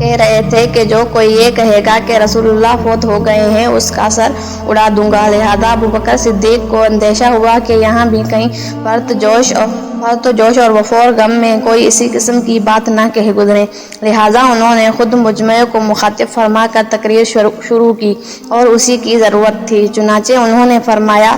کہہ رہے تھے کہ جو کوئی یہ کہے گا کہ رسول اللہ فوت ہو گئے ہیں اس کا سر اڑا دوں گا۔ لہذا ابوبکر صدیق کو اندیشہ ہوا کہ یہاں بھی کہیں فرط جوش اور وفور غم میں کوئی اسی قسم کی بات نہ کہہ گزرے، لہذا انہوں نے خود مجمع کو مخاطب فرما کر تقریر شروع کی اور اسی کی ضرورت تھی۔ چنانچہ انہوں نے فرمایا،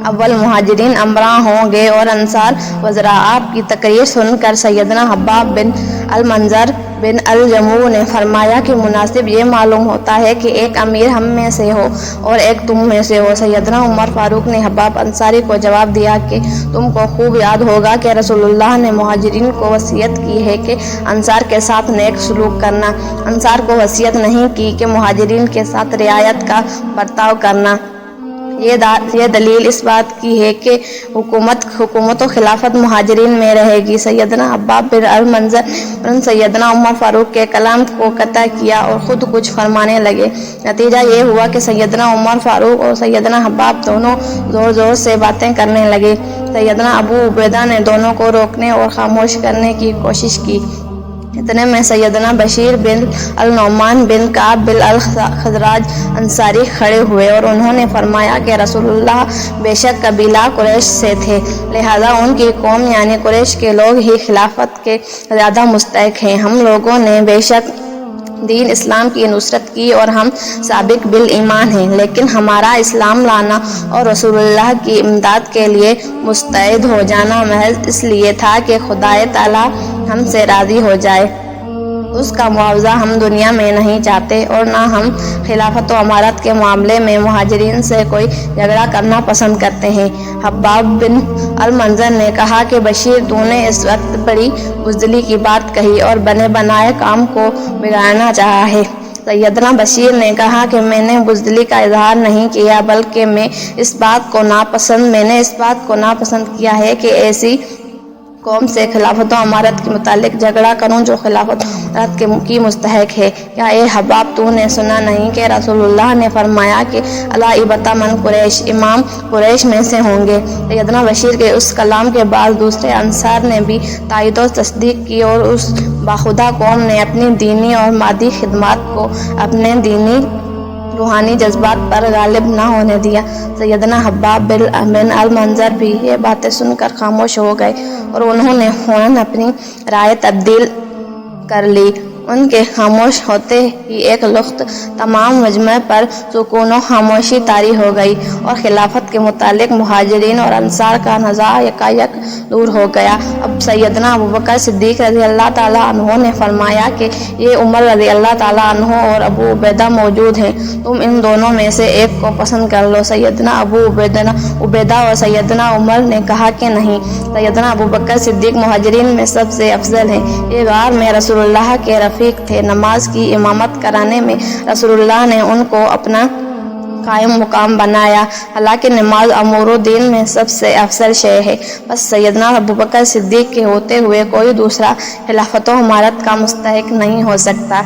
اول مہاجرین امراء ہوں گے اور انصار وزراء۔ آپ کی تقریر سن کر سیدنا حباب بن المنذر بن الجموع نے فرمایا کہ مناسب یہ معلوم ہوتا ہے کہ ایک امیر ہم میں سے ہو اور ایک تم میں سے ہو۔ سیدنا عمر فاروق نے حباب انصاری کو جواب دیا کہ تم کو خوب یاد ہوگا کہ رسول اللہ نے مہاجرین کو وصیت کی ہے کہ انصار کے ساتھ نیک سلوک کرنا، انصار کو وصیت نہیں کی کہ مہاجرین کے ساتھ رعایت کا برتاؤ کرنا۔ یہ دلیل اس بات کی ہے کہ حکومت و خلافت مہاجرین میں رہے گی۔ سیدنا حباب بن المنذر نے سیدنا عمر فاروق کے کلام کو قطع کیا اور خود کچھ فرمانے لگے۔ نتیجہ یہ ہوا کہ سیدنا عمر فاروق اور سیدنا حباب دونوں زور زور سے باتیں کرنے لگے۔ سیدنا ابو عبیدہ نے دونوں کو روکنے اور خاموش کرنے کی کوشش کی۔ اتنے میں سیدنا بشیر بن النعمان بن کعب بن الخزرج انصاری کھڑے ہوئے اور انہوں نے فرمایا کہ رسول اللہ بے شک قبیلہ قریش سے تھے، لہذا ان کی قوم یعنی قریش کے لوگ ہی خلافت کے زیادہ مستحق ہیں۔ ہم لوگوں نے بے شک دین اسلام کی نصرت کی اور ہم سابق بالایمان ہیں، لیکن ہمارا اسلام لانا اور رسول اللہ کی امداد کے لیے مستعد ہو جانا محض اس لیے تھا کہ خدائے تعالیٰ ہم سے راضی ہو جائے۔ اس کا معاوضہ ہم دنیا میں نہیں چاہتے اور نہ ہم خلافت و امارت کے معاملے میں مہاجرین سے کوئی جھگڑا کرنا پسند کرتے ہیں۔ حباب بن المنذر نے کہا کہ بشیر، تو نے اس وقت بڑی بزدلی کی بات کہی اور بنے بنائے کام کو بگاڑنا چاہا ہے۔ سیدنا بشیر نے کہا کہ میں نے بزدلی کا اظہار نہیں کیا، بلکہ میں نے اس بات کو ناپسند کیا ہے کہ ایسی قوم سے خلافت و امارت کے متعلق جھگڑا کروں جو خلافت و امارت کی مستحق ہے۔ کیا اے حباب، تو نے سنا نہیں کہ رسول اللہ نے فرمایا کہ الا ابتا من قریش، امام قریش میں سے ہوں گے؟ سیدنا بشیر کے اس کلام کے بعد دوسرے انصار نے بھی تائید و تصدیق کی اور اس باخدا قوم نے اپنی دینی اور مادی خدمات کو اپنے دینی روحانی جذبات پر غالب نہ ہونے دیا۔ سیدنا حباب بن المنذر بھی یہ باتیں سن کر خاموش ہو گئے اور انہوں نے فوراً اپنی رائے تبدیل کر لی۔ ان کے خاموش ہوتے ہی ایک وقت تمام مجمع پر سکون و خاموشی طاری ہو گئی اور خلافت کے متعلق مہاجرین اور انصار کا نزاع یکایک دور ہو گیا۔ اب سیدنا ابوبکر صدیق رضی اللہ تعالیٰ عنہ نے فرمایا کہ یہ عمر رضی اللہ تعالیٰ عنہ اور ابو عبیدہ موجود ہیں، تم ان دونوں میں سے ایک کو پسند کر لو۔ سیدنا ابو عبیدہ اور سیدنا عمر نے کہا کہ نہیں، سیدنا ابوبکر صدیق مہاجرین میں سب سے افضل ہیں، یہ غار میں رسول اللہ کے رفیق تھے، نماز کی امامت کرانے میں رسول اللہ نے ان کو اپنا قائم مقام بنایا، حالانکہ نماز امور دین میں سب سے افضل شے ہے، بس سیدنا ابوبکر صدیق کے ہوتے ہوئے کوئی دوسرا خلافت و امارت کا مستحق نہیں ہو سکتا۔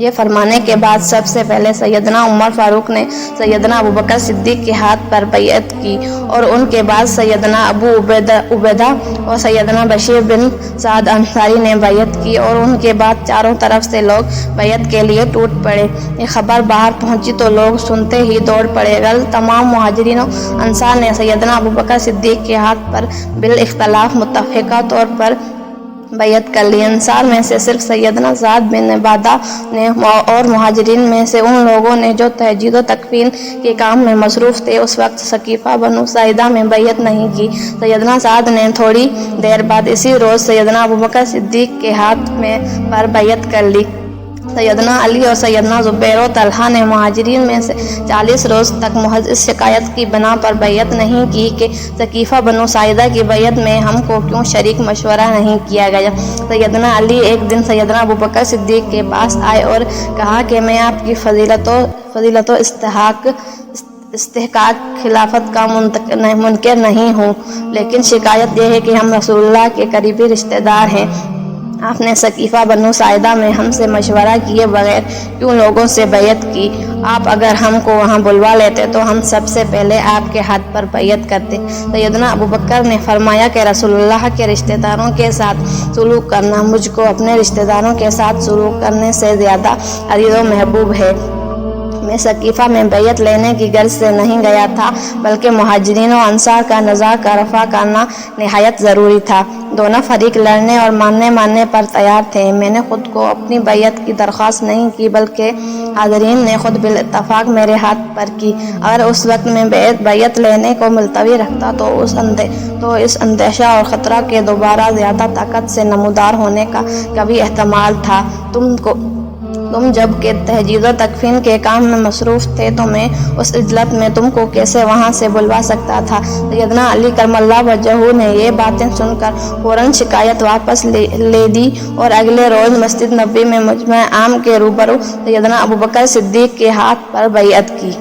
یہ فرمانے کے بعد سب سے پہلے سیدنا عمر فاروق نے سیدنا ابوبکر صدیق کے ہاتھ پر بیعت کی اور ان کے بعد سیدنا ابو عبیدہ اور سیدنا بشیر بن سعد انصاری نے بیعت کی اور ان کے بعد چاروں طرف سے لوگ بیعت کے لیے ٹوٹ پڑے۔ یہ خبر باہر پہنچی تو لوگ سنتے ہی دوڑ پڑے۔ تمام مہاجرین و انصار نے سیدنا ابوبکر صدیق کے ہاتھ پر بالاختلاف متفقہ طور پر بیعت کر لی۔ انصار میں سے صرف سیدنا سعد بن عبادہ نے اور مہاجرین میں سے ان لوگوں نے جو تہجید و تکفین کے کام میں مصروف تھے اس وقت ثقیفہ بنو ساعدہ میں بیعت نہیں کی۔ سیدنا سعد نے تھوڑی دیر بعد اسی روز سیدنا ابوبکر صدیق کے ہاتھ پر بیعت کر لی۔ سیدنا علی اور سیدنا زبیر و طلحہ نے مہاجرین میں سے 40 روز تک محض اس شکایت کی بنا پر بیعت نہیں کی کہ ثقیفہ بنو ساعدہ کی بیعت میں ہم کو کیوں شریک مشورہ نہیں کیا گیا۔ سیدنا علی ایک دن سیدنا ابوبکر صدیق کے پاس آئے اور کہا کہ میں آپ کی فضیلت و استحقاق خلافت کا منکر نہیں ہوں، لیکن شکایت یہ ہے کہ ہم رسول اللہ کے قریبی رشتہ دار ہیں آپ نے سقیفہ بنو ساعدہ میں ہم سے مشورہ کیے بغیر کیوں لوگوں سے بیعت کی؟ آپ اگر ہم کو وہاں بلوا لیتے تو ہم سب سے پہلے آپ کے ہاتھ پر بیعت کرتے۔ سیدنا ابوبکر نے فرمایا کہ رسول اللہ کے رشتہ داروں کے ساتھ سلوک کرنا مجھ کو اپنے رشتہ داروں کے ساتھ سلوک کرنے سے زیادہ عزیز و محبوب ہے۔ میں سقیفہ میں بیعت لینے کی غرض سے نہیں گیا تھا، بلکہ مہاجرین و انصار کا نزاع کا رفع کرنا نہایت ضروری تھا۔ دونوں فریق لڑنے اور مارنے پر تیار تھے۔ میں نے خود کو اپنی بیعت کی درخواست نہیں کی، بلکہ حاضرین نے خود بالاتفاق میرے ہاتھ پر کی۔ اگر اس وقت میں بیعت لینے کو ملتوی رکھتا تو اس اندیشہ اور خطرہ کے دوبارہ زیادہ طاقت سے نمودار ہونے کا کبھی احتمال تھا۔ تم جب کہ تہجید و تکفین کے کام میں مصروف تھے تو میں اس عجلت میں تم کو کیسے وہاں سے بلوا سکتا تھا؟ سیدنا علی کرم اللہ وجہہ نے یہ باتیں سن کر فوراً شکایت واپس لے دی اور اگلے روز مسجد نبوی میں مجمع عام کے روبرو سیدنا ابوبکر صدیق کے ہاتھ پر بیعت کی۔